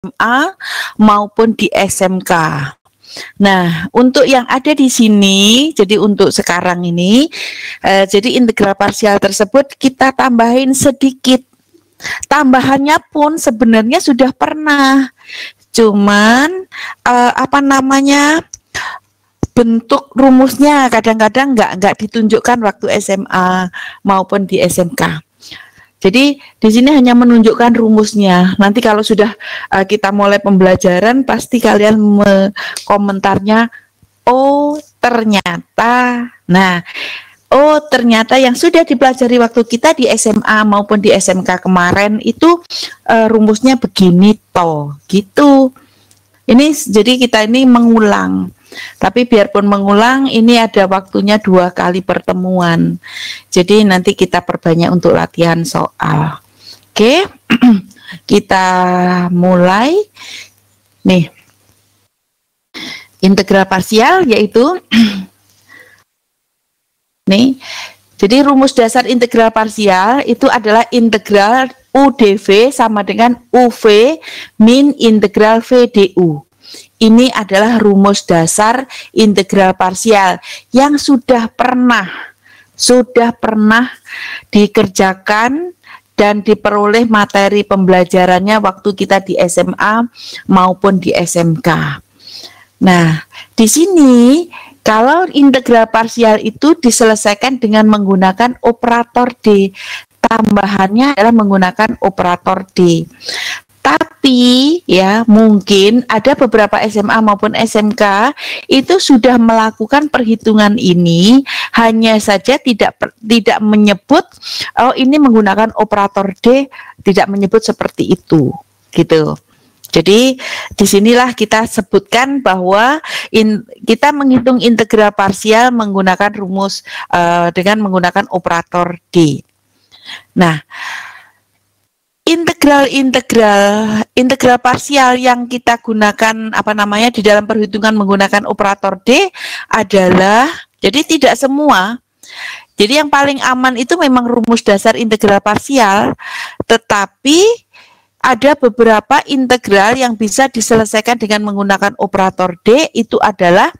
SMA maupun di SMK. Nah, untuk yang ada di sini, jadi untuk sekarang ini, jadi integral parsial tersebut kita tambahin sedikit. Tambahannya pun sebenarnya sudah pernah, cuman bentuk rumusnya kadang-kadang nggak ditunjukkan waktu SMA maupun di SMK. Jadi di sini hanya menunjukkan rumusnya. Nanti kalau sudah kita mulai pembelajaran, pasti kalian komentarnya, oh ternyata. Nah, oh ternyata yang sudah dipelajari waktu kita di SMA maupun di SMK kemarin itu rumusnya begini toh, gitu. Ini jadi kita ini mengulang. Tapi biarpun mengulang, ini ada waktunya 2 kali pertemuan. Jadi nanti kita perbanyak untuk latihan soal. Oke, kita mulai. Nih, integral parsial yaitu nih. Jadi rumus dasar integral parsial itu adalah integral UdV sama dengan UV min integral VdU. Ini adalah rumus dasar integral parsial yang sudah pernah dikerjakan dan diperoleh materi pembelajarannya waktu kita di SMA maupun di SMK. Nah, di sini kalau integral parsial itu diselesaikan dengan menggunakan operator D. Tambahannya adalah menggunakan operator D. Tapi ya mungkin ada beberapa SMA maupun SMK itu sudah melakukan perhitungan ini, hanya saja tidak menyebut oh ini menggunakan operator D, tidak menyebut seperti itu, gitu. Jadi disinilah kita sebutkan bahwa kita menghitung integral parsial menggunakan rumus dengan menggunakan operator D. Nah, integral parsial yang kita gunakan di dalam perhitungan menggunakan operator D adalah, jadi tidak semua. Jadi yang paling aman itu memang rumus dasar integral parsial, tetapi ada beberapa integral yang bisa diselesaikan dengan menggunakan operator D, itu adalah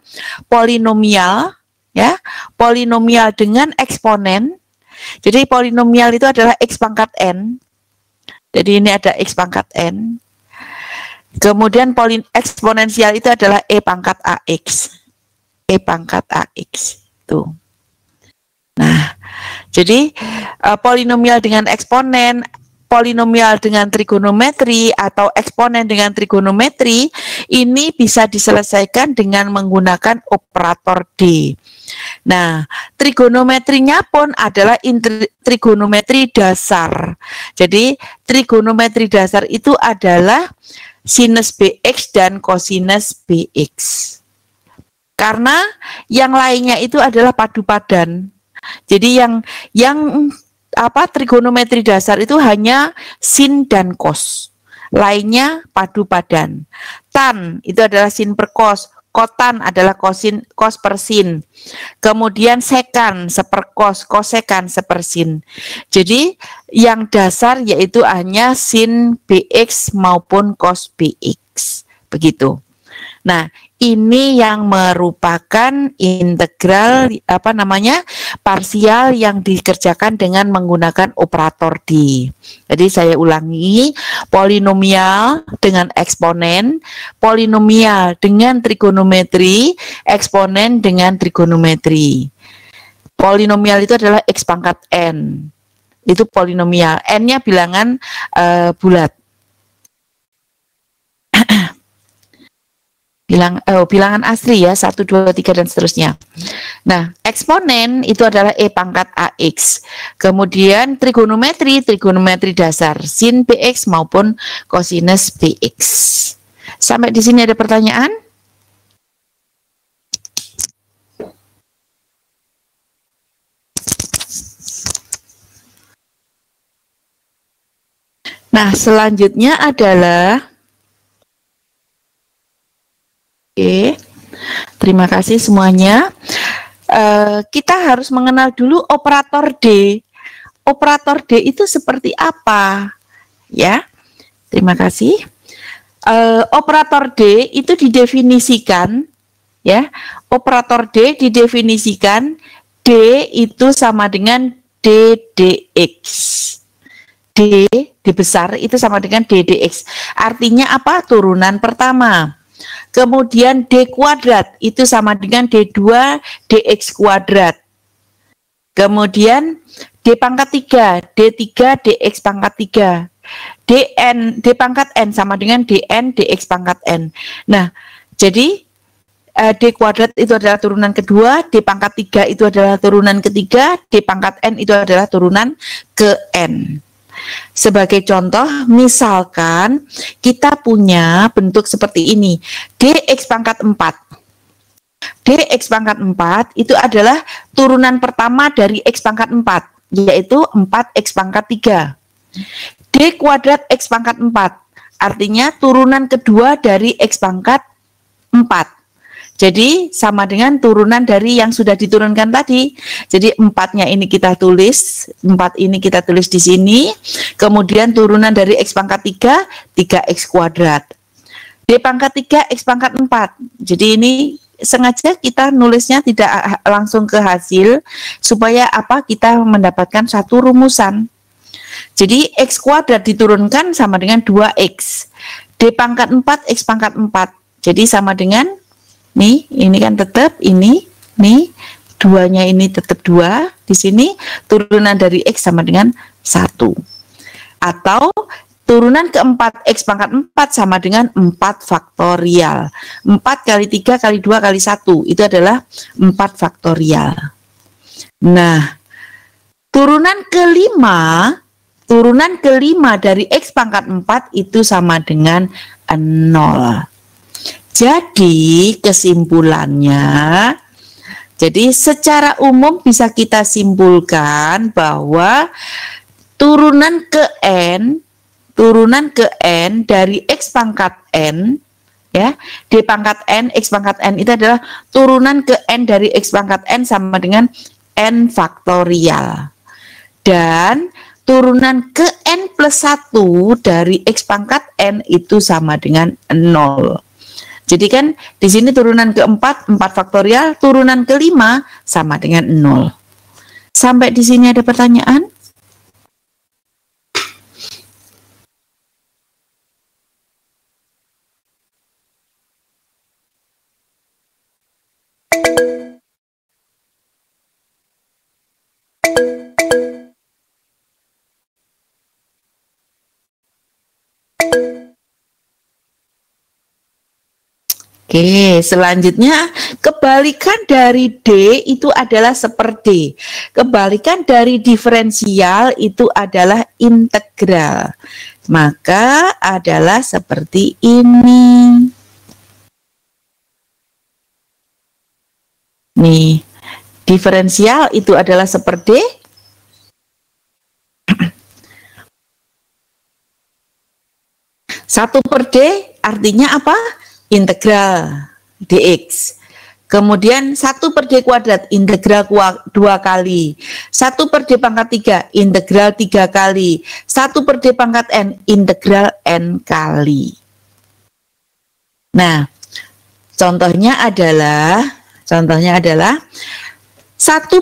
polinomial, ya, polinomial dengan eksponen. Jadi polinomial itu adalah X pangkat N. Jadi ini ada X pangkat N. Kemudian eksponensial itu adalah E pangkat AX. E pangkat AX. Tuh. Nah, jadi polinomial dengan eksponen, polinomial dengan trigonometri, atau eksponen dengan trigonometri, ini bisa diselesaikan dengan menggunakan operator D. Nah, trigonometrinya pun adalah trigonometri dasar. Jadi, trigonometri dasar itu adalah sinus BX dan kosinus BX. Karena yang lainnya itu adalah padu padan. Jadi yang trigonometri dasar itu hanya sin dan cos. Lainnya padu padan. Tan itu adalah sin per cos. Kotan adalah cos per sin. Kemudian sekan sepercos, kosekan sepersin. Jadi yang dasar yaitu hanya sin BX maupun cos BX. Begitu. Nah, ini yang merupakan integral parsial yang dikerjakan dengan menggunakan operator D. Jadi saya ulangi, polinomial dengan eksponen, polinomial dengan trigonometri, eksponen dengan trigonometri. Polinomial itu adalah X pangkat N. Itu polinomial. N-nya bilangan bulat. Bilangan asli ya, 1, 2, 3 dan seterusnya. Nah, eksponen itu adalah E pangkat AX. Kemudian trigonometri dasar sin BX maupun kosinus BX. Sampai di sini ada pertanyaan? Nah, selanjutnya adalah Oke, terima kasih semuanya. Kita harus mengenal dulu operator D. Operator D itu seperti apa? Ya, terima kasih. Operator D itu didefinisikan, ya, operator D didefinisikan D itu sama dengan DDX. D besar itu sama dengan DDX. Artinya apa? Turunan pertama. Kemudian D kuadrat itu sama dengan D2 DX kuadrat. Kemudian D pangkat 3, D3 DX pangkat 3. D pangkat N sama dengan DN DX pangkat N. Nah, jadi D kuadrat itu adalah turunan kedua, D pangkat 3 itu adalah turunan ketiga, D pangkat N itu adalah turunan ke N. Sebagai contoh, misalkan kita punya bentuk seperti ini, DX pangkat 4. DX pangkat 4 itu adalah turunan pertama dari X pangkat 4, yaitu 4X pangkat 3. D kuadrat X pangkat 4, artinya turunan kedua dari X pangkat 4. Jadi sama dengan turunan dari yang sudah diturunkan tadi. Jadi 4-nya ini kita tulis, 4 ini kita tulis di sini. Kemudian turunan dari X pangkat 3, 3X kuadrat. D pangkat 3, X pangkat 4. Jadi ini sengaja kita nulisnya tidak langsung ke hasil, supaya apa? Kita mendapatkan satu rumusan. Jadi X kuadrat diturunkan sama dengan 2X. D pangkat 4, X pangkat 4. Jadi sama dengan nih, ini kan tetap ini, nih, 2-nya ini tetap 2, di sini turunan dari X sama dengan 1. Atau turunan keempat X pangkat 4 sama dengan 4 faktorial. 4 kali 3 kali 2 kali 1, itu adalah 4 faktorial. Nah, turunan kelima dari X pangkat 4 itu sama dengan 0. Jadi kesimpulannya, jadi secara umum bisa kita simpulkan bahwa turunan ke N dari X pangkat N, ya, D pangkat N, X pangkat N itu adalah turunan ke N dari X pangkat N sama dengan N faktorial. Dan turunan ke N plus 1 dari X pangkat N itu sama dengan 0. Jadi kan di sini turunan keempat 4 faktorial, turunan kelima sama dengan 0. Sampai di sini ada pertanyaan? Oke, selanjutnya kebalikan dari D itu adalah seperti D. Kebalikan dari diferensial itu adalah integral. Maka adalah seperti ini. Nih, diferensial itu adalah seperti D. Satu per D artinya apa? Integral dx. Kemudian 1 per D kuadrat, integral 2 kali. 1 per D pangkat 3, integral 3 kali. 1 per D pangkat N, integral N kali. Nah, contohnya adalah 1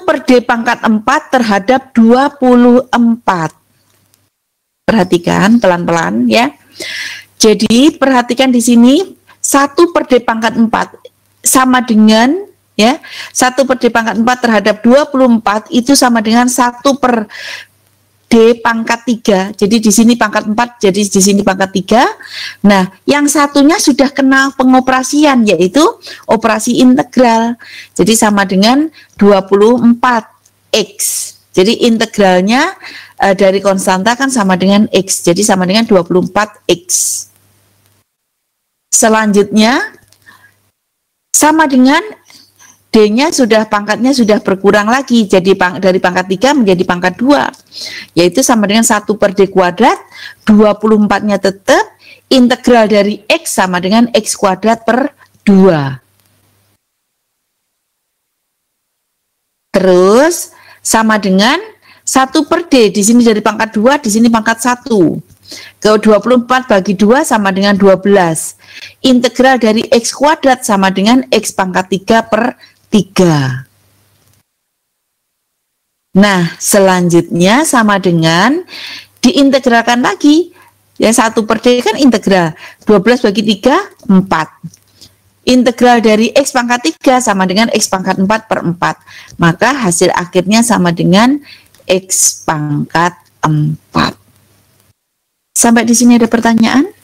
per D pangkat 4 terhadap 24. Perhatikan pelan-pelan ya. Jadi perhatikan di sini 1 per D pangkat 4 sama dengan ya 1 per D pangkat 4 terhadap 24 itu sama dengan 1 per D pangkat 3. Jadi di sini pangkat 4, jadi di sini pangkat 3. Nah, yang satunya sudah kenal pengoperasian, yaitu operasi integral. Jadi sama dengan 24X. Jadi integralnya dari konstanta kan sama dengan X. Jadi sama dengan 24X. Selanjutnya sama dengan D-nya sudah pangkatnya sudah berkurang lagi, jadi dari pangkat 3 menjadi pangkat 2, yaitu sama dengan 1 per D kuadrat, 24-nya tetap, integral dari X sama dengan X kuadrat per 2. Terus sama dengan 1 per D, di sini dari pangkat 2, di sini pangkat 1. Ke 24 bagi 2 sama dengan 12. Integral dari X kuadrat sama dengan X pangkat 3 per 3. Nah, selanjutnya sama dengan diintegralkan lagi. Ya, 1 per D kan integral. 12 bagi 3, 4. Integral dari X pangkat 3 sama dengan X pangkat 4 per 4. Maka hasil akhirnya sama dengan X pangkat 4. Sampai di sini ada pertanyaan?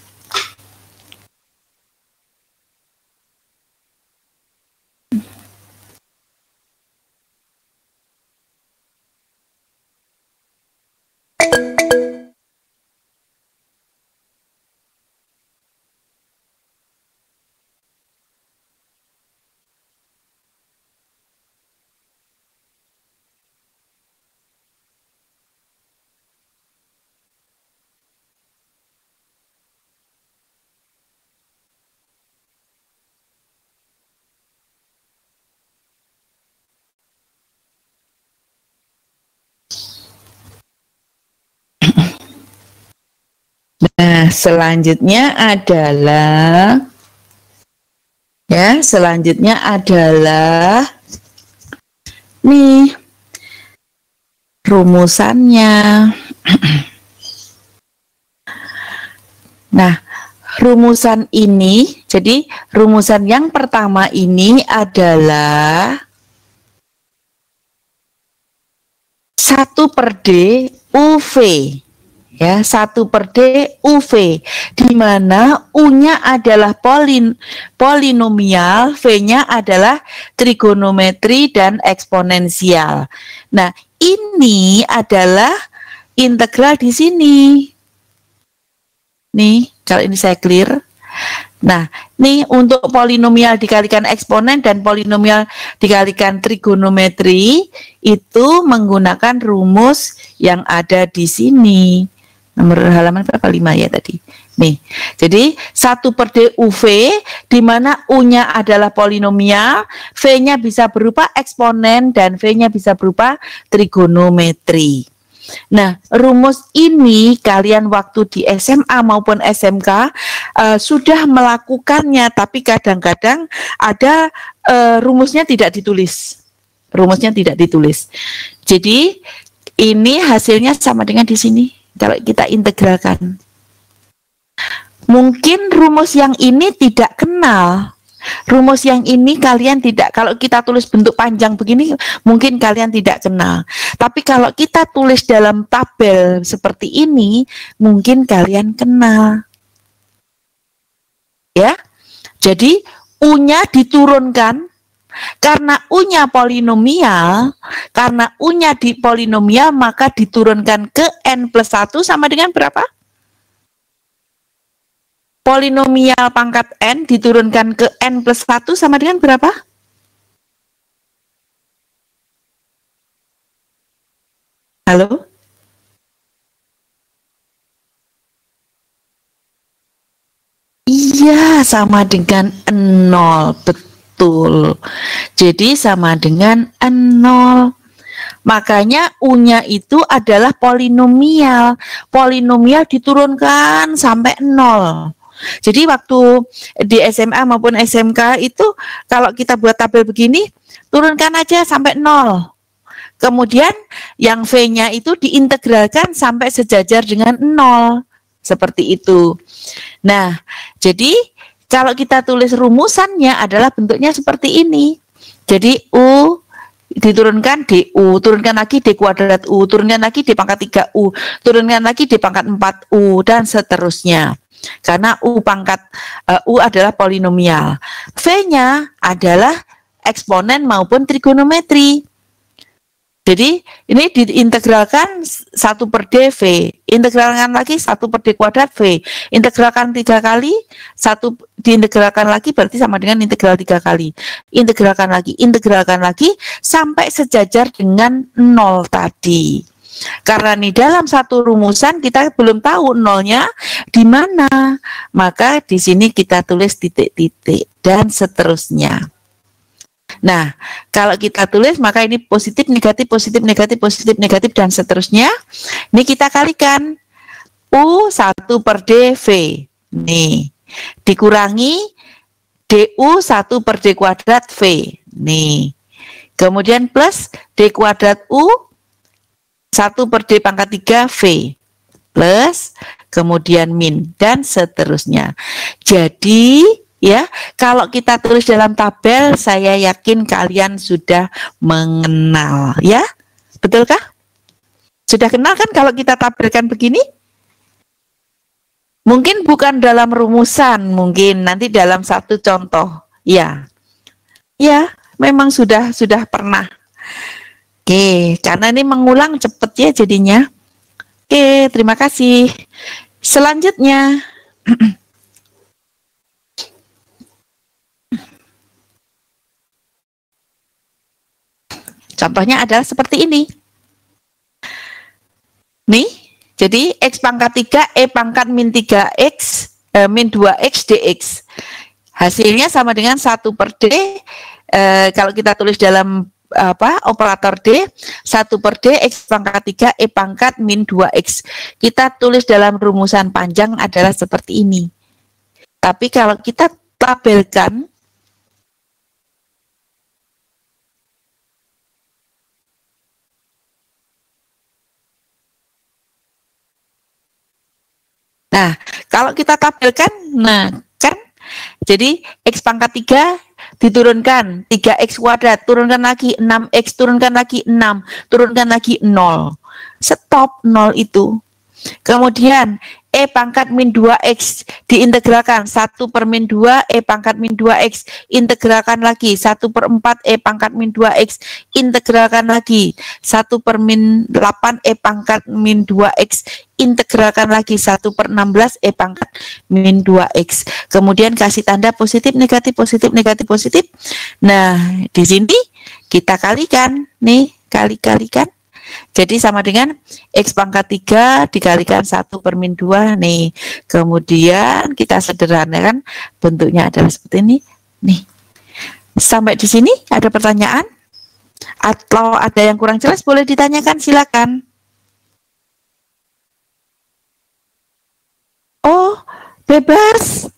Nah, selanjutnya adalah nih rumusannya. Nah, rumusan ini, jadi rumusan yang pertama ini adalah 1 per D UV. Ya, 1 per D UV, di mana U-nya adalah polinomial, V-nya adalah trigonometri dan eksponensial. Nah, ini adalah integral di sini. Nih, kalau ini saya clear. Nah, nih untuk polinomial dikalikan eksponen dan polinomial dikalikan trigonometri itu menggunakan rumus yang ada di sini. Nomor halaman berapa? 5 ya tadi. Nih, jadi 1 per D UV, di mana U-nya adalah polinomial, V-nya bisa berupa eksponen, dan V-nya bisa berupa trigonometri. Nah, rumus ini kalian waktu di SMA maupun SMK sudah melakukannya, tapi kadang-kadang ada rumusnya tidak ditulis. Jadi, ini hasilnya sama dengan di sini. Kalau kita integralkan, mungkin rumus yang ini tidak kenal. Rumus yang ini kalian tidak, kalau kita tulis bentuk panjang begini, mungkin kalian tidak kenal. Tapi kalau kita tulis dalam tabel seperti ini, mungkin kalian kenal. Ya, jadi U-nya diturunkan. Karena U-nya polinomial, maka diturunkan ke N plus 1 sama dengan berapa? Polinomial pangkat N diturunkan ke N plus 1 sama dengan berapa? Halo? Iya, sama dengan 0, betul. Jadi sama dengan 0. Makanya U-nya itu adalah polinomial. Polinomial diturunkan sampai 0. Jadi waktu di SMA maupun SMK itu kalau kita buat tabel begini, turunkan aja sampai 0. Kemudian yang V-nya itu diintegralkan sampai sejajar dengan 0. Seperti itu. Nah, jadi kalau kita tulis rumusannya adalah bentuknya seperti ini. Jadi U diturunkan DU, turunkan lagi D kuadrat U, turunkan lagi D pangkat 3U, turunkan lagi D pangkat 4U, dan seterusnya. Karena U adalah polinomial. V-nya adalah eksponen maupun trigonometri. Jadi ini diintegralkan 1 per D V, integralkan lagi 1 per D kuadrat V, integralkan 3 kali, diintegralkan lagi berarti sama dengan integral 3 kali, integralkan lagi sampai sejajar dengan 0 tadi. Karena di dalam satu rumusan kita belum tahu nolnya di mana, maka di sini kita tulis titik-titik dan seterusnya. Nah, kalau kita tulis maka ini positif, negatif, positif, negatif, positif, negatif, dan seterusnya. Ini kita kalikan. U 1 per D V. Nih. Dikurangi DU 1 per D kuadrat V. Nih. Kemudian plus D kuadrat U 1 per D pangkat 3 V. Plus, kemudian min, dan seterusnya. Jadi, ya, kalau kita tulis dalam tabel, saya yakin kalian sudah mengenal, ya. Betulkah? Sudah kenal kan kalau kita tabelkan begini? Mungkin bukan dalam rumusan, mungkin nanti dalam satu contoh. Ya. Ya, memang sudah pernah. Oke, karena ini mengulang cepet ya jadinya. Oke, terima kasih. Selanjutnya. Contohnya adalah seperti ini. Nih, jadi X pangkat 3, E pangkat min 3X, min 2X dx. Hasilnya sama dengan 1 per D, kalau kita tulis dalam operator D, 1 per D, X pangkat 3, E pangkat min 2X. Kita tulis dalam rumusan panjang adalah seperti ini. Tapi kalau kita tabelkan, nah, kalau kita tabelkan, nah, kan, jadi X pangkat 3 diturunkan, 3X kuadrat, turunkan lagi 6X, turunkan lagi 6, turunkan lagi 0. Stop 0 itu. Kemudian, E pangkat min 2X diintegralkan, 1 per min 2, E pangkat min 2X, integralkan lagi, 1 per 4, E pangkat min 2X, integralkan lagi, 1 per min 8, E pangkat min 2X, integralkan lagi, 1 per 16, E pangkat min 2X. Kemudian kasih tanda positif, negatif, positif, negatif, positif. Nah, di sini kita kalikan, nih, kali-kalikan. Jadi sama dengan X pangkat 3 dikalikan 1 per min 2 nih. Kemudian kita sederhanakan, bentuknya adalah seperti ini. Nih. Sampai di sini ada pertanyaan? Atau ada yang kurang jelas boleh ditanyakan, silakan. Oh, bebas.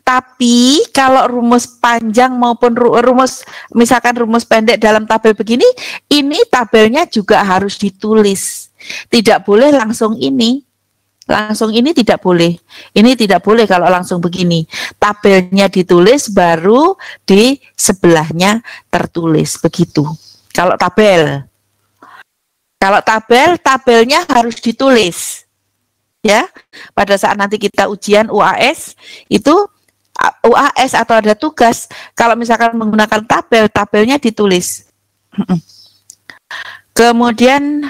Tapi kalau rumus panjang maupun rumus, misalkan rumus pendek dalam tabel begini, ini tabelnya juga harus ditulis. Tidak boleh langsung ini. Langsung ini tidak boleh. Ini tidak boleh kalau langsung begini. Tabelnya ditulis baru di sebelahnya tertulis begitu. Kalau tabel. Kalau tabelnya harus ditulis. Ya, pada saat nanti kita ujian UAS itu UAS atau ada tugas, kalau misalkan menggunakan tabelnya ditulis. Kemudian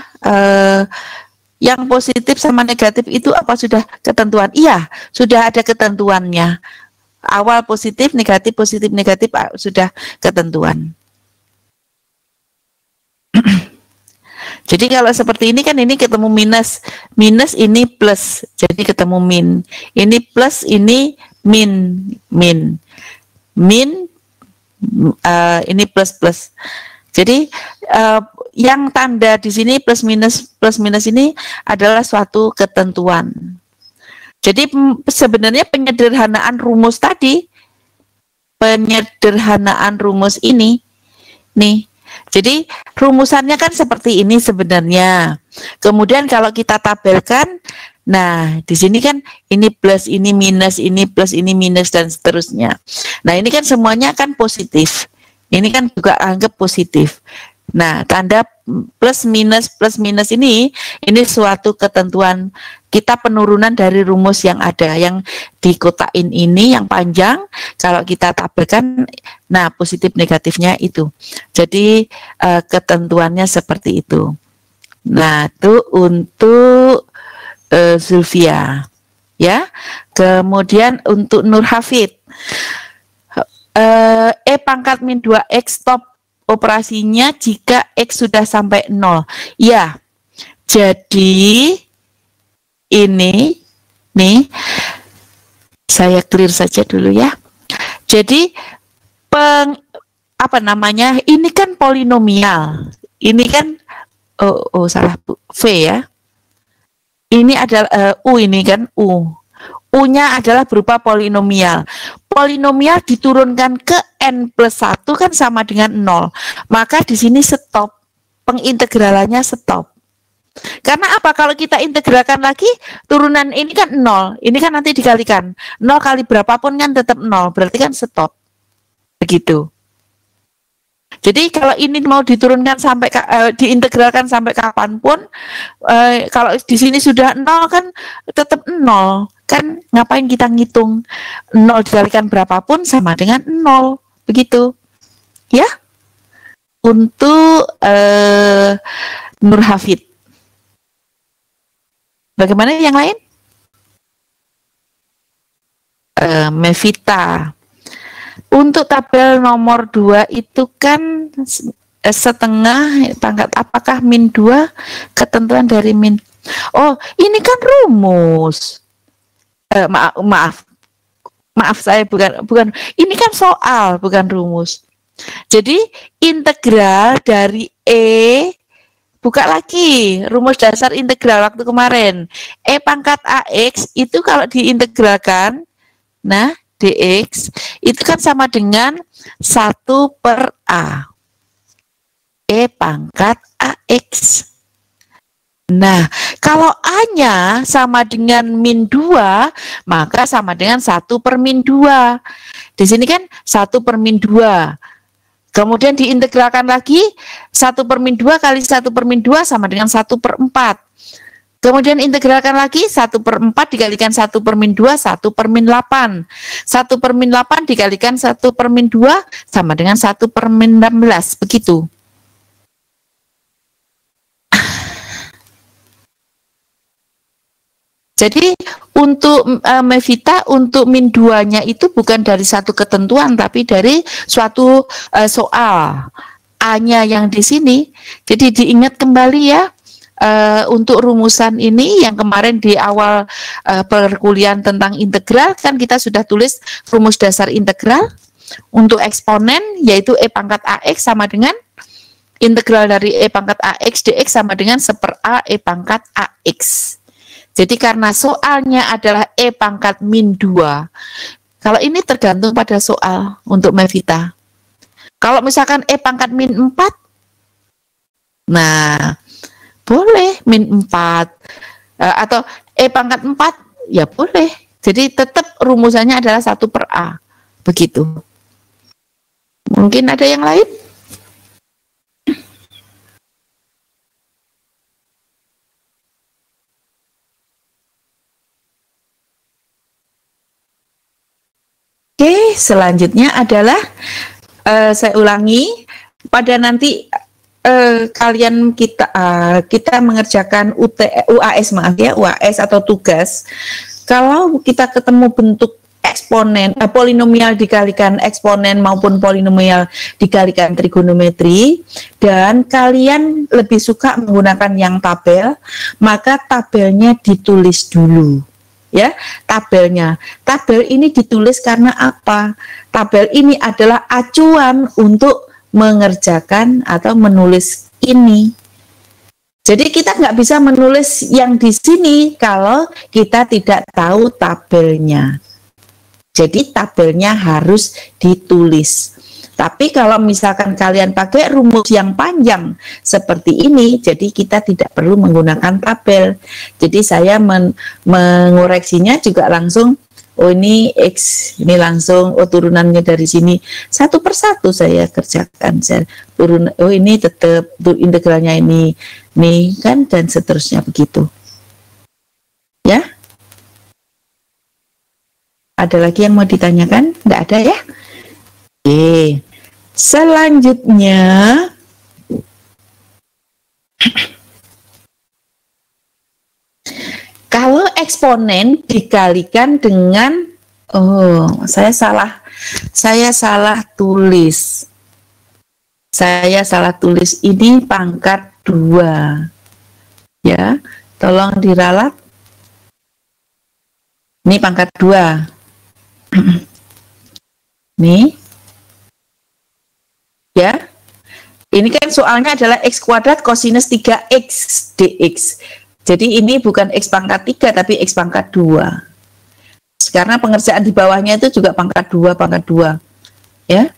yang positif sama negatif itu apa sudah ketentuan? Iya, sudah ada ketentuannya. Awal positif, negatif sudah ketentuan. Jadi kalau seperti ini kan ini ketemu minus ini plus, jadi ketemu min. Ini plus, ini min, ini plus. Jadi yang tanda di sini plus minus ini adalah suatu ketentuan. Jadi sebenarnya penyederhanaan rumus tadi, ini, nih. Jadi rumusannya kan seperti ini sebenarnya. Kemudian kalau kita tabelkan, nah di sini kan ini plus, ini minus, ini plus, ini minus, dan seterusnya. Nah ini kan semuanya kan positif. Ini kan juga anggap positif. Nah tanda plus minus ini suatu ketentuan kita, penurunan dari rumus yang ada, yang dikotakin ini yang panjang, kalau kita tabelkan, nah positif negatifnya itu. Jadi ketentuannya seperti itu. Nah itu untuk Zulfia, ya. Kemudian untuk Nur Hafid, E pangkat min 2X stop operasinya jika X sudah sampai 0. Ya, jadi ini, nih, saya clear saja dulu ya. Jadi, ini kan polinomial. Ini kan, salah Bu, V ya. Ini adalah U ini kan U. U-nya adalah berupa polinomial. Polinomial diturunkan ke N plus 1 kan sama dengan 0. Maka di sini stop. Pengintegralannya stop. Karena apa? Kalau kita integralkan lagi, turunan ini kan 0. Ini kan nanti dikalikan. 0 kali berapapun kan tetap 0. Berarti kan stop. Begitu. Jadi kalau ini mau diturunkan sampai diintegralkan sampai kapanpun, kalau di sini sudah 0 kan tetap 0. Kan ngapain kita ngitung 0 dikalikan berapapun sama dengan 0. Begitu. Ya. Untuk Nur Hafid. Bagaimana yang lain? Mevita. Untuk tabel nomor 2 itu kan setengah pangkat apakah min 2 ketentuan dari min. Oh, ini kan rumus. Maaf saya bukan ini kan soal bukan rumus. Jadi integral dari buka lagi rumus dasar integral waktu kemarin. Pangkat AX itu kalau diintegralkan, nah dx itu kan sama dengan 1/A pangkat AX. Nah, kalau A-nya sama dengan min 2, maka sama dengan 1/min2. Di sini kan 1/min2. Kemudian diintegralkan lagi, 1/min2 kali 1/min2 sama dengan 1/4. Kemudian integralkan lagi, 1/4 dikalikan 1/min2, 1/min8. 1/min8 dikalikan 1/min2 sama dengan 1/min16. Begitu. Jadi untuk Mevita, untuk min 2-nya itu bukan dari satu ketentuan, tapi dari suatu soal. A-nya yang di sini. Jadi diingat kembali ya, untuk rumusan ini yang kemarin di awal perkuliahan tentang integral, kan kita sudah tulis rumus dasar integral. Untuk eksponen, yaitu E pangkat AX sama dengan integral dari E pangkat AX dx sama dengan 1/A E pangkat AX. Jadi karena soalnya adalah E pangkat min 2, kalau ini tergantung pada soal untuk Mevita. Kalau misalkan E pangkat min 4, nah boleh min 4, atau E pangkat 4, ya boleh. Jadi tetap rumusannya adalah 1/A. Begitu. Mungkin ada yang lain? Oke, selanjutnya adalah saya ulangi pada nanti kalian kita mengerjakan UAS UAS atau tugas. Kalau kita ketemu bentuk eksponen polinomial dikalikan eksponen maupun polinomial dikalikan trigonometri dan kalian lebih suka menggunakan yang tabel, maka tabelnya ditulis dulu. Ya, tabelnya. Tabel ini ditulis karena apa? Tabel ini adalah acuan untuk mengerjakan atau menulis ini. Jadi kita nggak bisa menulis yang di sini kalau kita tidak tahu tabelnya. Jadi tabelnya harus ditulis. Tapi kalau misalkan kalian pakai rumus yang panjang seperti ini, jadi kita tidak perlu menggunakan tabel. Jadi saya mengoreksinya juga langsung, oh ini X, ini langsung, oh turunannya dari sini. Satu persatu saya kerjakan. Saya turun, oh ini tetap integralnya ini kan, dan seterusnya begitu. Ya? Ada lagi yang mau ditanyakan? Nggak ada ya? Oke. Selanjutnya, kalau eksponen dikalikan dengan, saya salah tulis. Saya salah tulis ini pangkat 2. Ya, tolong diralat. Ini pangkat 2. Nih. Ya, ini kan soalnya adalah X kuadrat kosinus 3X dx. Jadi ini bukan X pangkat 3 tapi X pangkat 2. Karena pengerjaan di bawahnya itu juga pangkat 2, pangkat 2. Ya.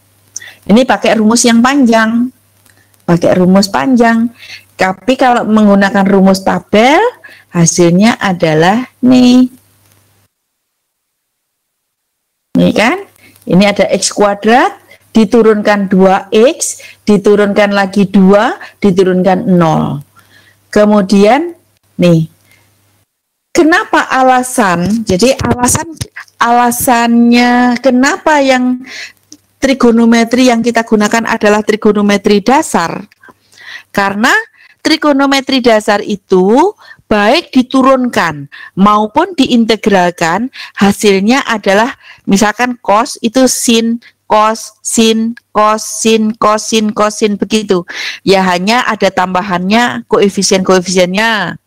Ini pakai rumus yang panjang. Pakai rumus panjang. Tapi kalau menggunakan rumus tabel, hasilnya adalah nih. Nih kan? Ini ada X kuadrat, diturunkan 2X, diturunkan lagi 2, diturunkan 0. Kemudian nih, kenapa alasan? Jadi alasannya kenapa yang trigonometri yang kita gunakan adalah trigonometri dasar? Karena trigonometri dasar itu baik diturunkan maupun diintegralkan, hasilnya adalah misalkan cos itu sin, cos, sin, cos, sin, kosin, kosin, begitu. Ya hanya ada tambahannya koefisien-koefisiennya.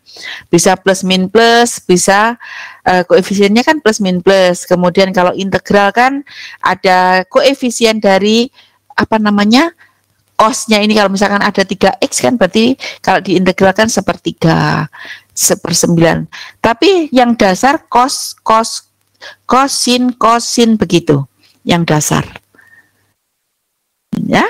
Bisa plus min plus, bisa koefisiennya kan plus min plus. Kemudian kalau integral kan ada koefisien dari apa namanya? Cosnya ini kalau misalkan ada 3x kan berarti kalau diintegralkan sepertiga, 1/9. Tapi yang dasar cos, cos, kosin, kosin begitu. Yang dasar. Ya.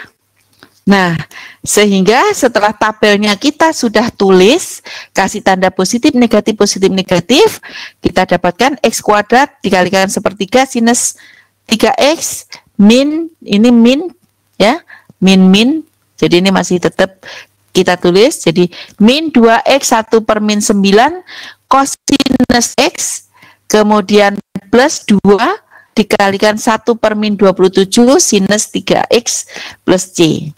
Nah, sehingga setelah tabelnya kita sudah tulis, kasih tanda positif, negatif, kita dapatkan X kuadrat dikalikan sepertiga sinus 3X min, ini min, ya, min, jadi ini masih tetap kita tulis, jadi min 2X 1/9 cosinus X, kemudian plus 2 dikalikan 1/27 sinus 3X plus C.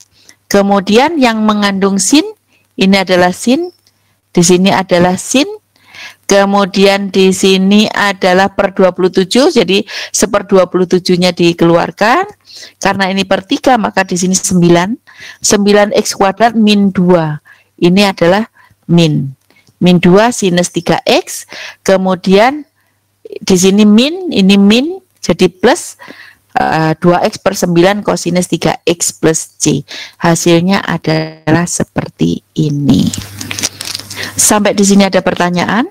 Kemudian yang mengandung sin, ini adalah sin, di sini adalah sin, kemudian di sini adalah per 27, jadi 1/27-nya dikeluarkan, karena ini per 3, maka di sini 9, 9x kuadrat min 2, ini adalah min 2 sinus 3x, kemudian di sini min, ini min, jadi plus 2x/9 kosinus 3x plus C. Hasilnya adalah seperti ini. Sampai di sini ada pertanyaan?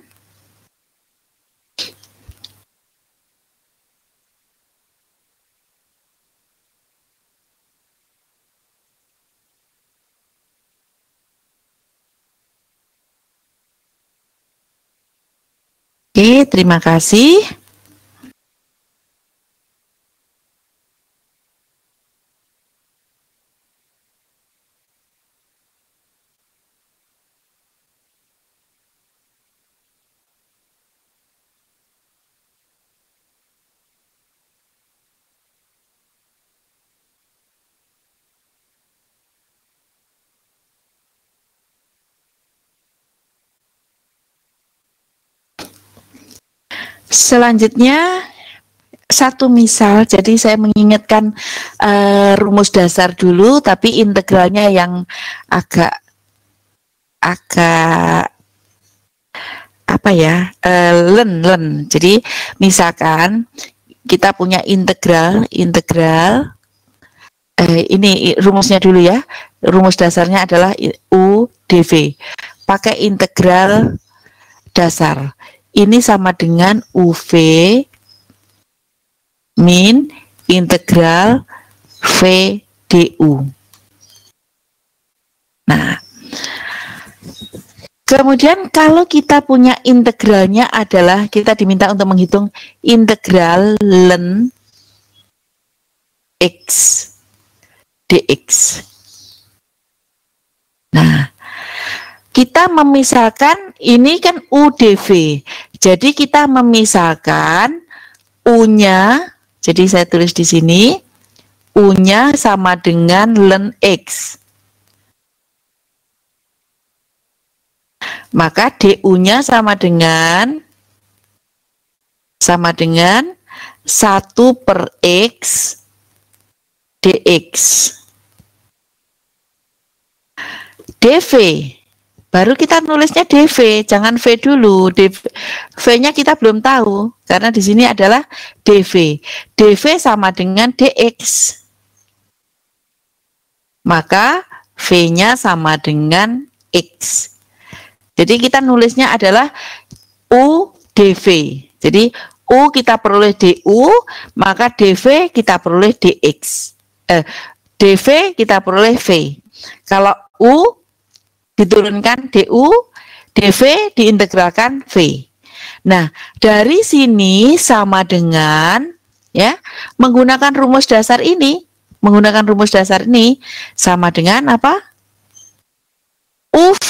Oke, terima kasih. Selanjutnya satu misal, jadi saya mengingatkan rumus dasar dulu, tapi integralnya yang agak apa ya, len. Jadi misalkan kita punya integral ini rumusnya dulu ya, rumus dasarnya adalah U dv, pakai integral dasar. Ini sama dengan UV min integral V du. Nah, kemudian kalau kita punya integralnya adalah kita diminta untuk menghitung integral ln x dx. Nah, kita memisahkan, ini kan UdV, jadi kita memisahkan U-nya, jadi saya tulis di sini, U-nya sama dengan ln X. Maka DU-nya sama dengan 1/X dx. dV, baru kita nulisnya dV, jangan V dulu. V-nya kita belum tahu, karena di sini adalah dV. dV sama dengan dx. Maka V-nya sama dengan X. Jadi kita nulisnya adalah U dV. Jadi U kita peroleh DU, maka DV kita peroleh DX. DV kita peroleh V. Kalau U diturunkan DU, DV diintegralkan V. Nah, dari sini sama dengan ya, menggunakan rumus dasar ini sama dengan apa? UV.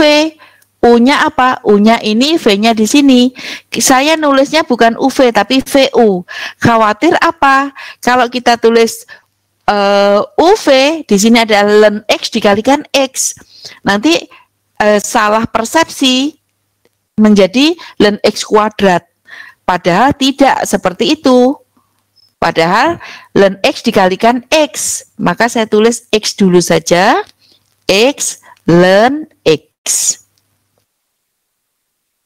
U-nya apa? U-nya ini, V-nya di sini. Saya nulisnya bukan UV tapi VU. Khawatir apa? Kalau kita tulis UV, di sini ada ln X dikalikan X. Nanti salah persepsi menjadi ln X kuadrat. Padahal tidak seperti itu. Padahal ln X dikalikan X. Maka saya tulis X dulu saja. X ln X.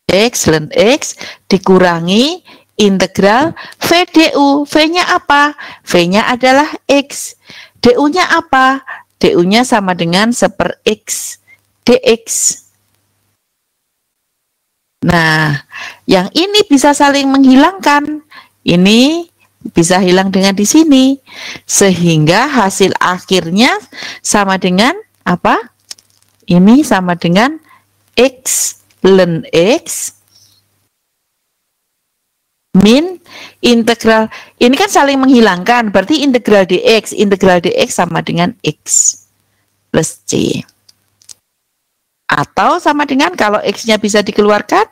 X ln X dikurangi integral VDU. V-nya apa? V-nya adalah X. DU-nya apa? DU-nya sama dengan 1/X dx. Nah, yang ini bisa saling menghilangkan. Ini bisa hilang dengan di sini. Sehingga hasil akhirnya sama dengan apa? Ini sama dengan X ln X min integral, ini kan saling menghilangkan, berarti integral dx sama dengan X plus C. Atau sama dengan kalau X-nya bisa dikeluarkan,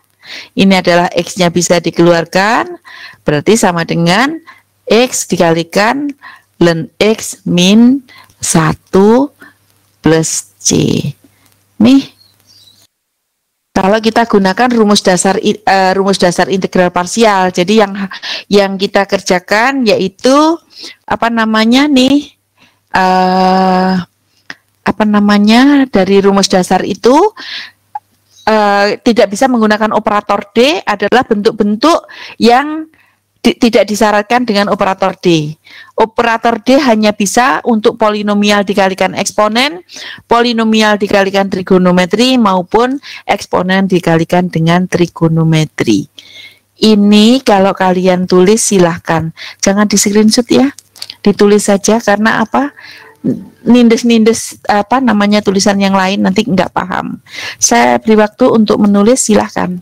ini adalah X-nya bisa dikeluarkan, berarti sama dengan X dikalikan ln X min 1 plus C. Nih, kalau kita gunakan rumus dasar integral parsial, jadi yang kita kerjakan yaitu apa namanya nih, dari rumus dasar itu tidak bisa menggunakan operator D adalah bentuk-bentuk yang tidak disyaratkan dengan operator D. Operator D hanya bisa untuk polinomial dikalikan eksponen, polinomial dikalikan trigonometri, maupun eksponen dikalikan dengan trigonometri. Ini kalau kalian tulis silahkan, jangan di screenshot ya, ditulis saja, karena apa? Nindes-nindes apa namanya tulisan yang lain nanti nggak paham. Saya beri waktu untuk menulis, silahkan.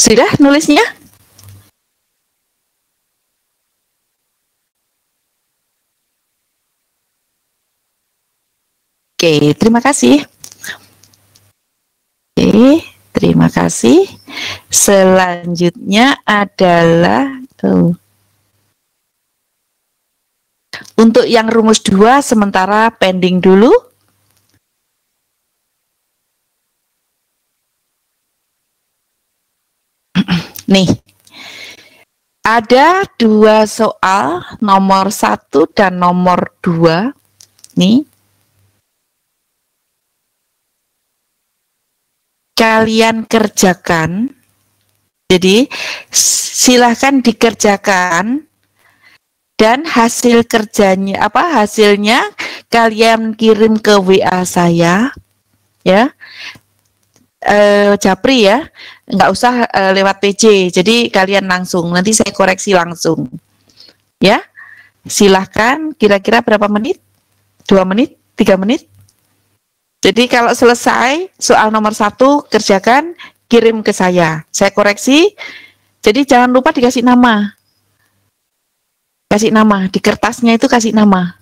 Sudah nulisnya? Oke, terima kasih. Oke, terima kasih. Selanjutnya adalah untuk yang rumus 2 sementara pending dulu. Nih, ada 2 soal, nomor 1 dan nomor 2. Nih, kalian kerjakan. Jadi, silahkan dikerjakan. Dan hasil kerjanya, hasilnya kalian kirim ke WA saya. Ya. Japri ya, nggak usah lewat PC, jadi kalian langsung, nanti saya koreksi langsung. Ya, silahkan kira-kira berapa menit? 2 menit? 3 menit? Jadi kalau selesai soal nomor 1 kerjakan, kirim ke saya koreksi. Jadi jangan lupa dikasih nama. Kasih nama, di kertasnya itu kasih nama.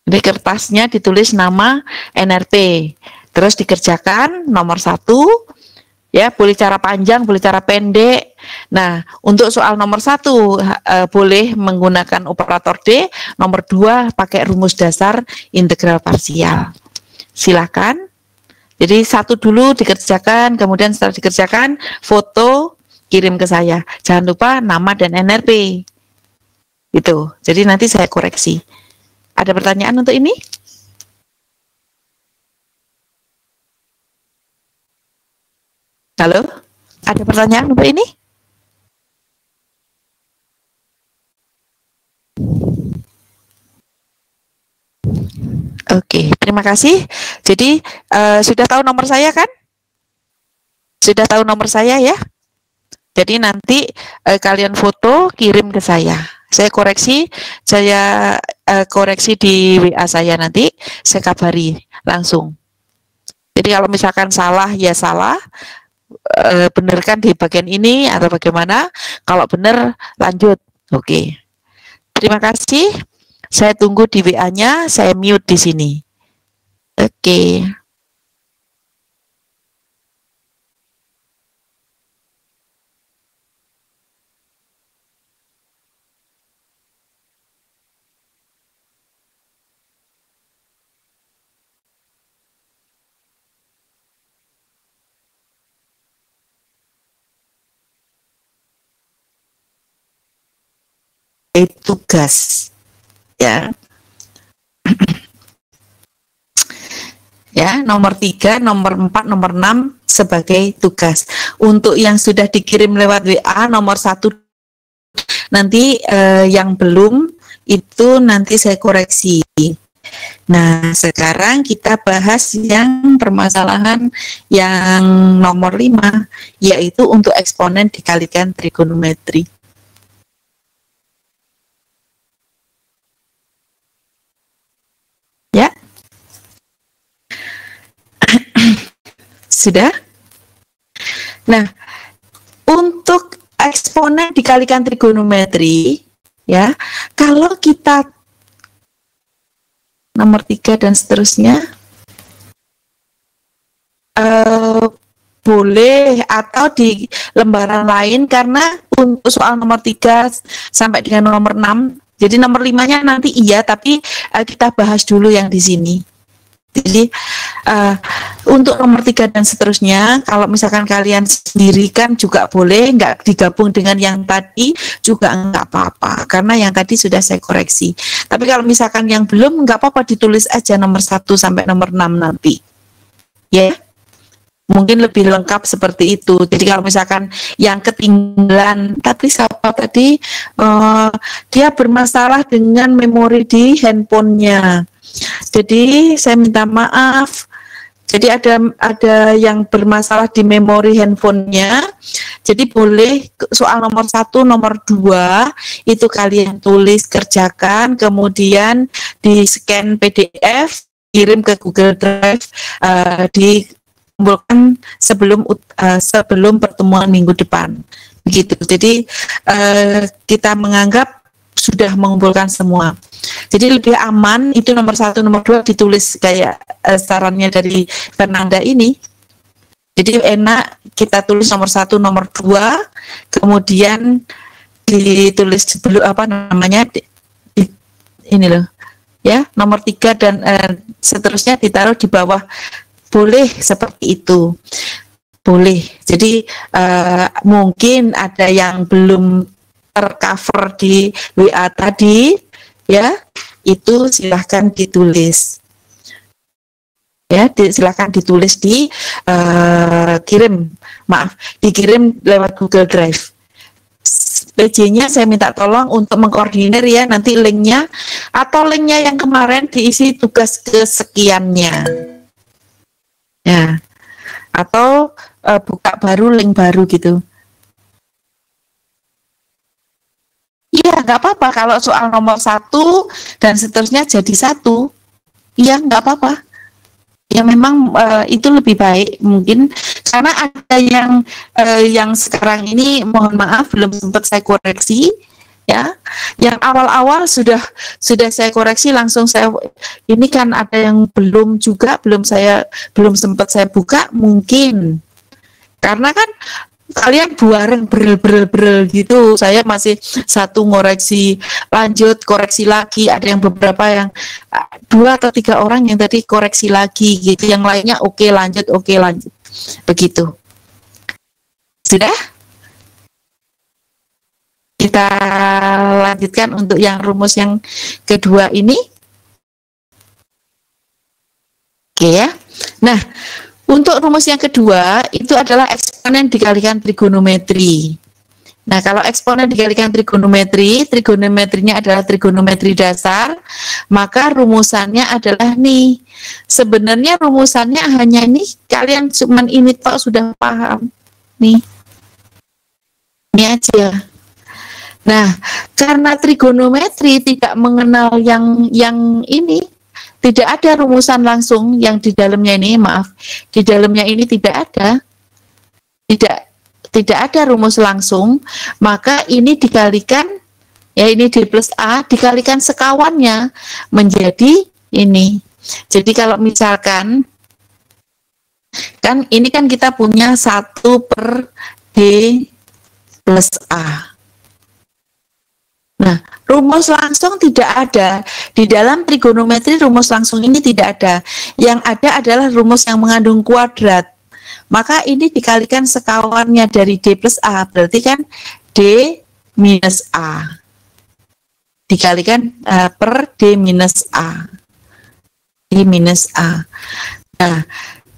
Di kertasnya ditulis nama NRP. Terus dikerjakan nomor 1, ya boleh cara panjang, boleh cara pendek. Nah, untuk soal nomor 1 boleh menggunakan operator D, nomor 2 pakai rumus dasar integral parsial. Silakan. Jadi 1 dulu dikerjakan, kemudian setelah dikerjakan foto kirim ke saya. Jangan lupa nama dan NRP. Gitu. Jadi nanti saya koreksi. Ada pertanyaan untuk ini? Halo? Ada pertanyaan untuk ini? Oke, terima kasih. Jadi sudah tahu nomor saya kan? Sudah tahu nomor saya ya? Jadi nanti kalian foto kirim ke saya. Saya koreksi di WA saya nanti, saya kabari langsung. Jadi kalau misalkan salah ya salah, benarkan di bagian ini atau bagaimana. Kalau benar lanjut. Oke. Terima kasih. Saya tunggu di WA-nya, saya mute di sini. Oke. Tugas. Ya. Ya, nomor 3, nomor 4, nomor 6 sebagai tugas. Untuk yang sudah dikirim lewat WA nomor 1 nanti yang belum itu nanti saya koreksi. Nah, sekarang kita bahas yang permasalahan yang nomor 5, yaitu untuk eksponen dikalikan trigonometri. Ya. Sudah? Nah, untuk eksponen dikalikan trigonometri, ya, kalau kita nomor 3 dan seterusnya, boleh atau di lembaran lain, karena untuk soal nomor 3 sampai dengan nomor 6, jadi nomor 5-nya nanti iya, tapi kita bahas dulu yang di sini. Jadi untuk nomor 3 dan seterusnya, kalau misalkan kalian sendiri kan juga boleh, nggak digabung dengan yang tadi juga nggak apa-apa, karena yang tadi sudah saya koreksi. Tapi kalau misalkan yang belum, nggak apa-apa, ditulis aja nomor 1 sampai nomor 6 nanti. Ya, mungkin lebih lengkap seperti itu. Jadi kalau misalkan yang ketinggalan, tapi siapa tadi, dia bermasalah dengan memori di handphonenya. Jadi saya minta maaf. Jadi ada yang bermasalah di memori handphonenya. Jadi boleh soal nomor 1, nomor 2 itu kalian tulis, kerjakan, kemudian di scan PDF, kirim ke Google Drive, dikumpulkan sebelum pertemuan minggu depan. Begitu. Jadi kita menganggap sudah mengumpulkan semua. Jadi lebih aman itu nomor 1, nomor 2 ditulis kayak sarannya dari Fernanda ini. Jadi enak kita tulis nomor 1, nomor 2, kemudian ditulis dulu ini loh, ya, nomor 3 dan seterusnya ditaruh di bawah. Boleh seperti itu. Boleh. Jadi mungkin ada yang belum tercover di WA tadi, ya, itu silahkan ditulis. Ya, silahkan ditulis dikirim lewat Google Drive. PJ-nya saya minta tolong untuk mengkoordinir ya, nanti linknya atau linknya yang kemarin diisi tugas kesekiannya. Ya, atau buka baru link baru gitu. Iya, nggak apa-apa kalau soal nomor satu dan seterusnya jadi satu. Iya, nggak apa-apa. Ya memang itu lebih baik mungkin karena ada yang sekarang ini mohon maaf belum sempat saya koreksi ya. Yang awal-awal sudah saya koreksi langsung saya ini kan ada yang belum juga belum sempat saya buka mungkin karena kan kalian buareng berel gitu, saya masih satu ngoreksi lanjut koreksi lagi, ada yang beberapa yang 2 atau 3 orang yang tadi koreksi lagi gitu, yang lainnya oke lanjut begitu. Sudah kita lanjutkan untuk yang rumus yang kedua ini, oke ya. Nah, untuk rumus yang kedua itu adalah eksponen dikalikan trigonometri. Nah, kalau eksponen dikalikan trigonometrinya adalah trigonometri dasar, maka rumusannya adalah nih. Sebenarnya rumusannya hanya ini, kalian cuman ini toh sudah paham. Nih. Ini aja. Nah, karena trigonometri tidak mengenal yang ini, tidak ada rumusan langsung yang di dalamnya ini, maaf, di dalamnya ini tidak ada rumus langsung, maka ini dikalikan, ya ini D plus A, dikalikan sekawannya menjadi ini. Jadi kalau misalkan, kan ini kan kita punya 1/D plus A. Nah, rumus langsung tidak ada. Di dalam trigonometri rumus langsung ini tidak ada. Yang ada adalah rumus yang mengandung kuadrat. Maka ini dikalikan sekawannya dari D plus A. Berarti kan D minus A. Dikalikan per D minus A. D minus A. Nah,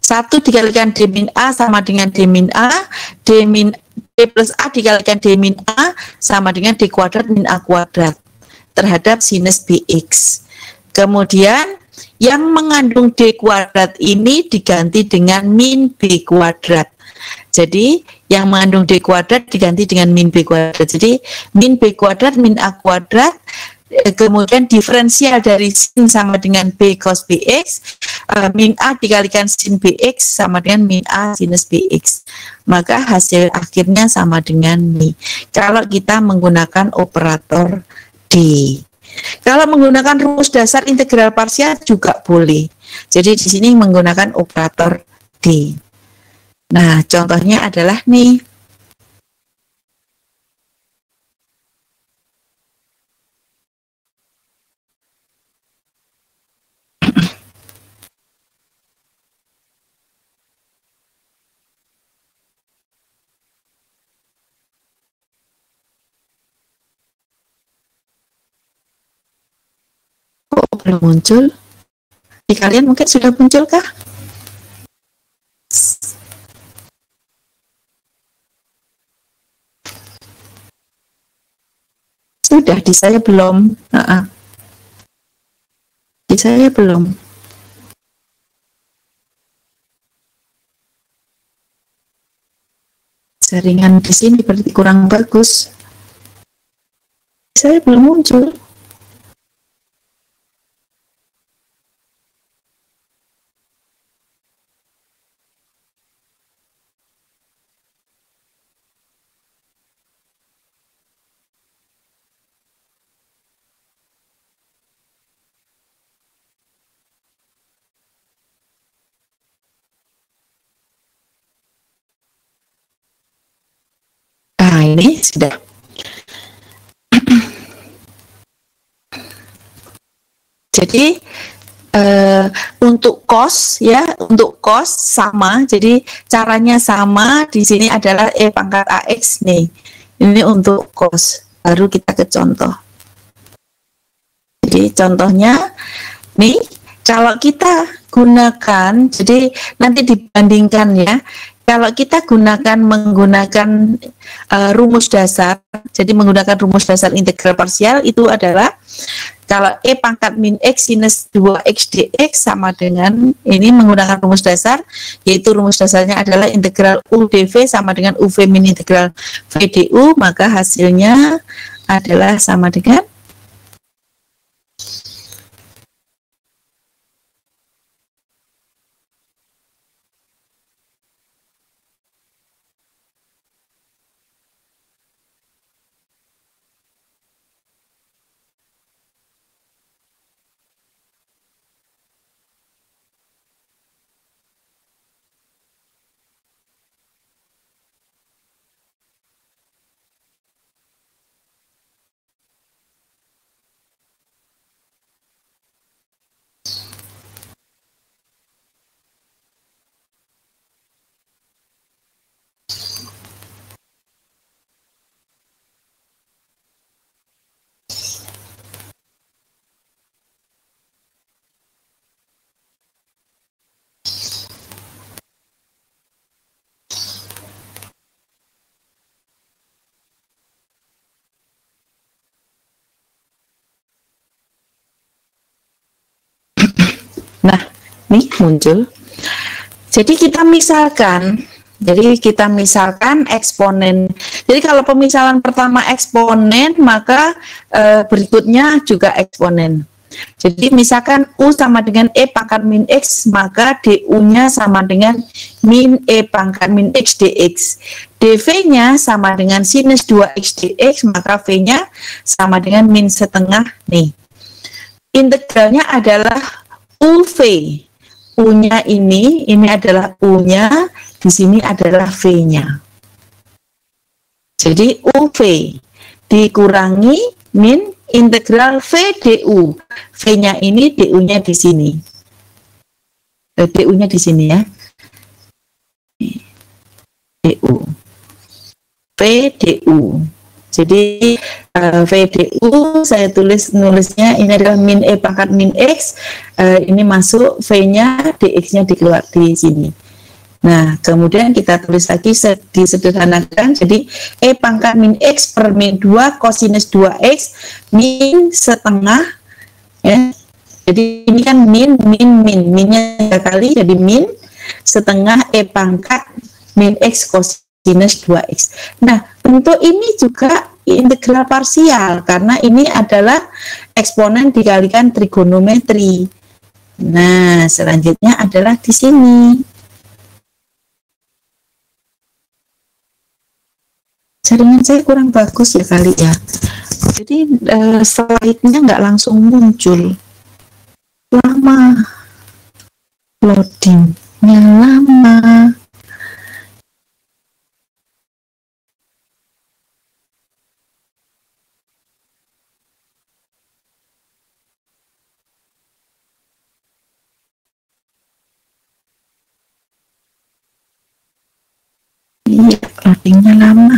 1 dikalikan D min A sama dengan D min A. D plus A dikalikan D min A sama dengan D kuadrat min A kuadrat terhadap sinus BX. Kemudian yang mengandung D kuadrat ini diganti dengan min B kuadrat. Jadi yang mengandung D kuadrat diganti dengan min B kuadrat. Jadi min B kuadrat min A kuadrat, kemudian diferensial dari sin sama dengan B cos BX, min A dikalikan sin BX sama dengan min A sinus BX. Maka hasil akhirnya sama dengan ini. Kalau kita menggunakan operator D. Kalau menggunakan rumus dasar integral parsial juga boleh. Jadi di sini menggunakan operator D. Nah, contohnya adalah nih. Belum muncul. Di kalian mungkin sudah muncul kah? Sudah, di saya belum. Di saya belum. Jaringan di sini berarti kurang bagus. Saya belum muncul. Nah, ini sudah. Jadi untuk cos ya, untuk cos sama. Jadi caranya sama. Di sini adalah E pangkat AX nih. Ini untuk cos. Baru kita ke contoh. Jadi contohnya nih, kalau kita gunakan, jadi nanti dibandingkan ya. Kalau kita menggunakan rumus dasar, jadi menggunakan rumus dasar integral parsial itu adalah kalau E pangkat min X sinus 2X dx sama dengan ini menggunakan rumus dasar, yaitu rumus dasarnya adalah integral U dV sama dengan UV min integral V du, maka hasilnya adalah sama dengan nah, nih muncul. Jadi kita misalkan eksponen. Jadi kalau pemisalan pertama eksponen, maka berikutnya juga eksponen. Jadi misalkan U sama dengan E pangkat min X, maka DU-nya sama dengan min E pangkat min X dx. dV-nya sama dengan sinus 2X dx, maka V-nya sama dengan min setengah nih. Integralnya adalah UV. U-nya ini adalah U-nya, di sini adalah V-nya. Jadi UV dikurangi min integral V du. V-nya ini, du-nya di sini. Du-nya di sini ya. Du. V du. Jadi VDU saya nulisnya ini adalah min E pangkat min X, ini masuk V-nya, dx-nya dikeluar di sini. Nah, kemudian kita tulis lagi disederhanakan, jadi E pangkat min X per min 2 kosinus 2X min setengah, ya. Jadi ini kan minnya 3 kali, jadi min setengah E pangkat min X kosinus 2X. Nah, untuk ini juga integral parsial, karena ini adalah eksponen dikalikan trigonometri. Nah, selanjutnya adalah di sini. Jaringan saya kurang bagus ya kali ya. Jadi slide-nya nggak langsung muncul. Lama. Loading-nya lama. Iya, loadingnya lama.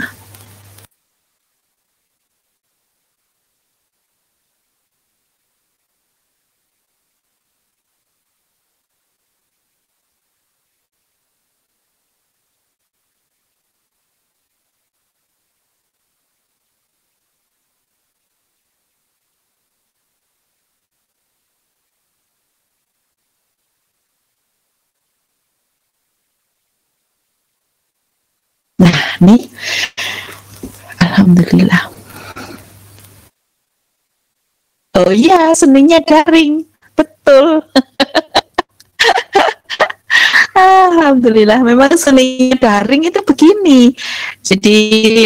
Nah, nih, alhamdulillah. Oh iya, seninya daring, betul. Alhamdulillah, memang seninya daring itu begini. Jadi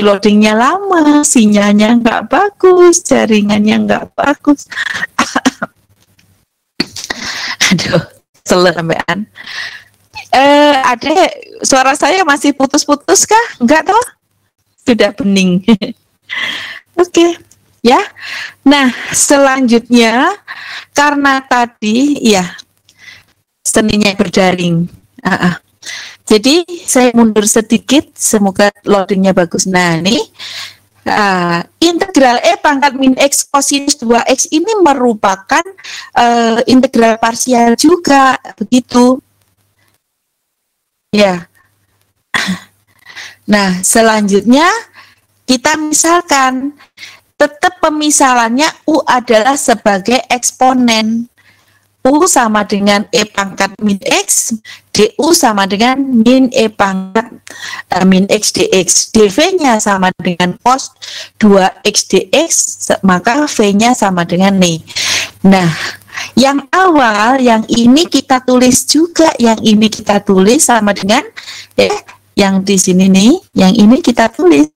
loadingnya lama, sinyalnya nggak bagus, jaringannya nggak bagus. Aduh, selalu sampean. Adek, suara saya masih putus-putus kah? Enggak toh? Sudah bening. Oke, ya. Nah, selanjutnya karena tadi ya seninya berdaring. Jadi saya mundur sedikit, semoga loadingnya bagus. Nah, ini integral E pangkat min X kosinus 2X ini merupakan integral parsial juga, begitu. Ya. Nah, selanjutnya kita misalkan tetap pemisalannya U adalah sebagai eksponen. U sama dengan E pangkat min X, DU sama dengan min E pangkat min X dx. dV-nya sama dengan cos 2X dx, maka V-nya sama dengan nih. Nah, yang awal, yang ini kita tulis juga, yang ini kita tulis sama dengan yang di sini nih, yang ini kita tulis.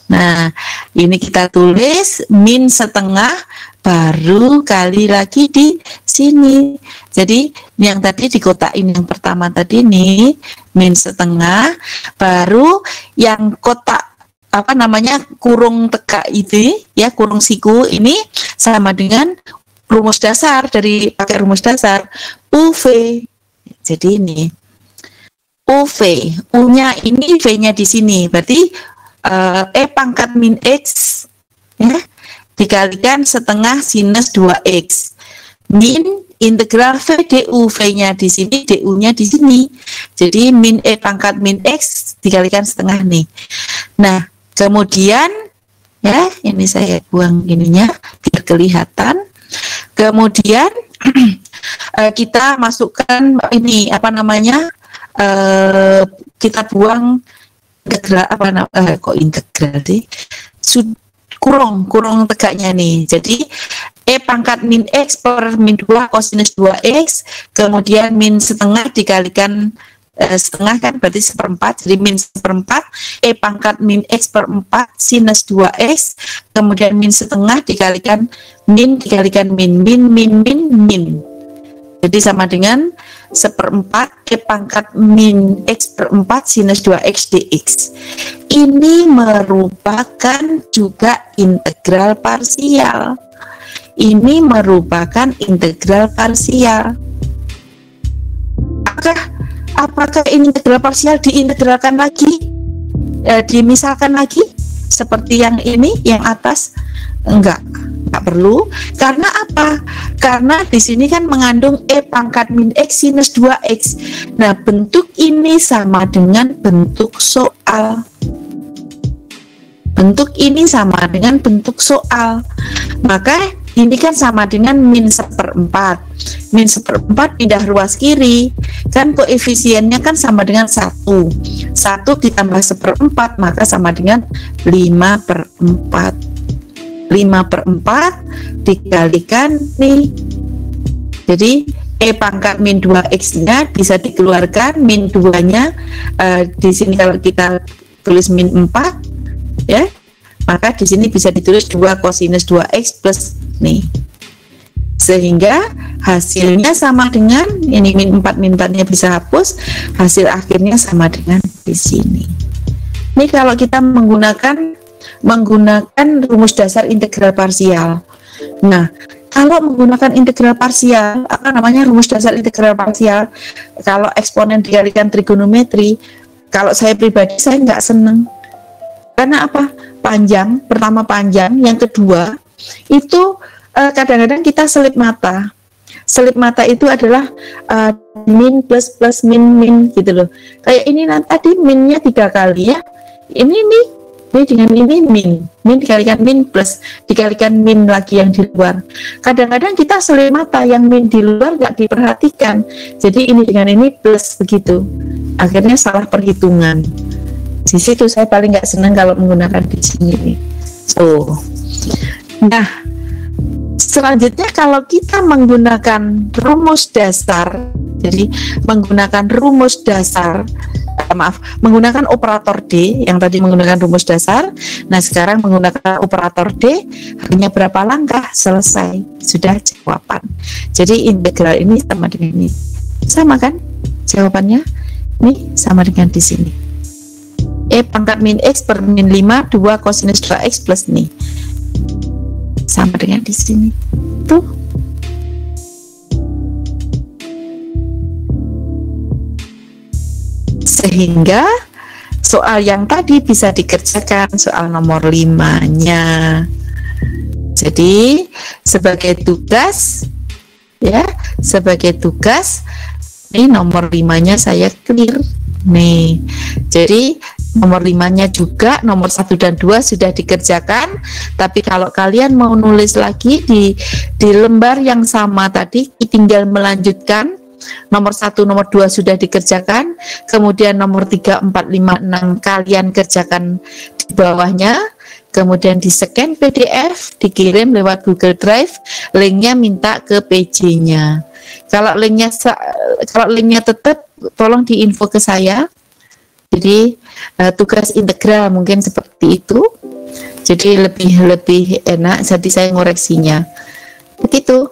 Nah, ini kita tulis min setengah, baru kali lagi di sini. Jadi yang tadi dikotakin yang pertama tadi nih, min setengah, baru yang kotak apa namanya kurung tegak itu ya, kurung siku ini sama dengan rumus dasar, dari pakai rumus dasar UV. Jadi ini UV, U-nya ini, V-nya di sini, berarti E pangkat min X ya, dikalikan setengah sinus 2X min integral V du, V-nya di sini, du-nya di sini. Jadi min E pangkat min X dikalikan setengah nih. Nah, kemudian ya, ini saya buang ininya biar kelihatan. Kemudian kita masukkan ini apa namanya, kita buang integral kok integral sih, kurung tegaknya nih. Jadi E pangkat min X per min 2 kosinus 2X, kemudian min setengah dikalikan setengah kan berarti seperempat, jadi min seperempat E pangkat min X per 4 sinus 2X, kemudian min setengah dikalikan min min, jadi sama dengan seperempat E pangkat min X per 4 sinus 2X dx. Ini merupakan juga integral parsial. Ini merupakan integral parsial. Apakah ini integral parsial diintegralkan lagi, dimisalkan lagi seperti yang ini, yang atas? Enggak perlu. Karena apa? Karena di sini kan mengandung E pangkat min X sinus 2X. Nah, bentuk ini sama dengan bentuk soal. Bentuk ini sama dengan bentuk soal. Maka ini kan sama dengan min seperempat. Min seperempat pindah ruas kiri. Kan koefisiennya kan sama dengan 1. 1 ditambah seperempat, maka sama dengan 5/4. 5/4 dikalikan nih. Jadi E pangkat min 2X nya bisa dikeluarkan, min 2 nya di sini kalau kita tulis min 4 ya, maka di sini bisa ditulis 2 kosinus 2X plus nih, sehingga hasilnya sama dengan ini, min 4 nya bisa hapus, hasil akhirnya sama dengan di sini. Ini kalau kita menggunakan rumus dasar integral parsial. Nah, kalau menggunakan integral parsial, apa namanya, rumus dasar integral parsial, kalau eksponen dikalikan trigonometri, kalau saya pribadi saya nggak seneng. Karena apa? Panjang, pertama panjang, yang kedua itu kadang-kadang kita selip mata. Selip mata itu adalah min plus min gitu loh. Kayak ini nanti tadi minnya 3 kali ya. Ini dengan ini min dikalikan min plus dikalikan min lagi yang di luar. Kadang-kadang kita selip mata, yang min di luar nggak diperhatikan. Jadi ini dengan ini plus begitu. Akhirnya salah perhitungan. Di situ saya paling nggak senang kalau menggunakan di sini. Nah, selanjutnya kalau kita menggunakan rumus dasar, jadi menggunakan rumus dasar, menggunakan operator D, yang tadi menggunakan rumus dasar, nah sekarang menggunakan operator D, hanya berapa langkah selesai, sudah jawaban. Jadi integral ini sama dengan ini, sama kan jawabannya? Ini sama dengan di sini. E pangkat min X per min 5 2 kosinus 2X plus nih, sama dengan di sini tuh. Sehingga soal yang tadi bisa dikerjakan, soal nomor 5-nya. Jadi sebagai tugas ya, sebagai tugas ini nomor 5-nya saya clear nih. Jadi Nomor 5-nya juga, nomor 1 dan 2 sudah dikerjakan. Tapi kalau kalian mau nulis lagi di lembar yang sama tadi, tinggal melanjutkan. Nomor 1, nomor 2 sudah dikerjakan. Kemudian nomor 3, 4, 5, 6 kalian kerjakan di bawahnya. Kemudian di scan PDF, dikirim lewat Google Drive. Linknya minta ke PJ-nya. Kalau linknya tetap, tolong diinfo ke saya. Jadi tugas integral mungkin seperti itu. Jadi lebih enak. Jadi saya ngoreksinya. Begitu.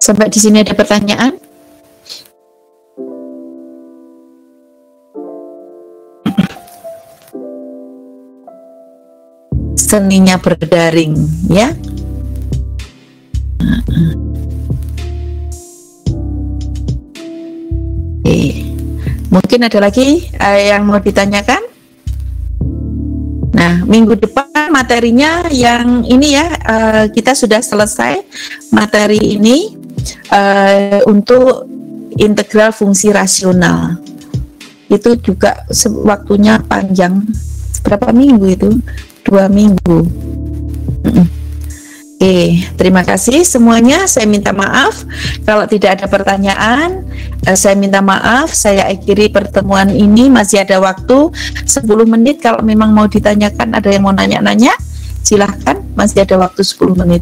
Sampai di sini ada pertanyaan? Seninya berdaring, ya. Mungkin ada lagi yang mau ditanyakan? Nah, minggu depan materinya yang ini ya, kita sudah selesai materi ini untuk integral fungsi rasional. Itu juga waktunya panjang. Berapa minggu itu? 2 minggu. Oke, terima kasih semuanya. Saya minta maaf kalau tidak ada pertanyaan. Saya minta maaf, saya akhiri pertemuan ini. Masih ada waktu 10 menit. Kalau memang mau ditanyakan, ada yang mau nanya-nanya, silahkan. Masih ada waktu 10 menit.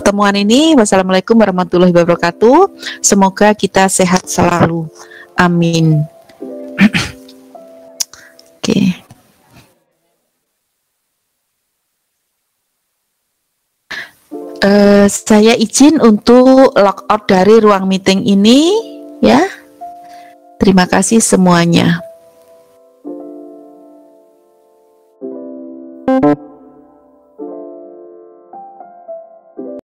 Pertemuan ini, wassalamualaikum warahmatullahi wabarakatuh. Semoga kita sehat selalu. Amin. Oke. Saya izin untuk log out dari ruang meeting ini, ya. Terima kasih semuanya.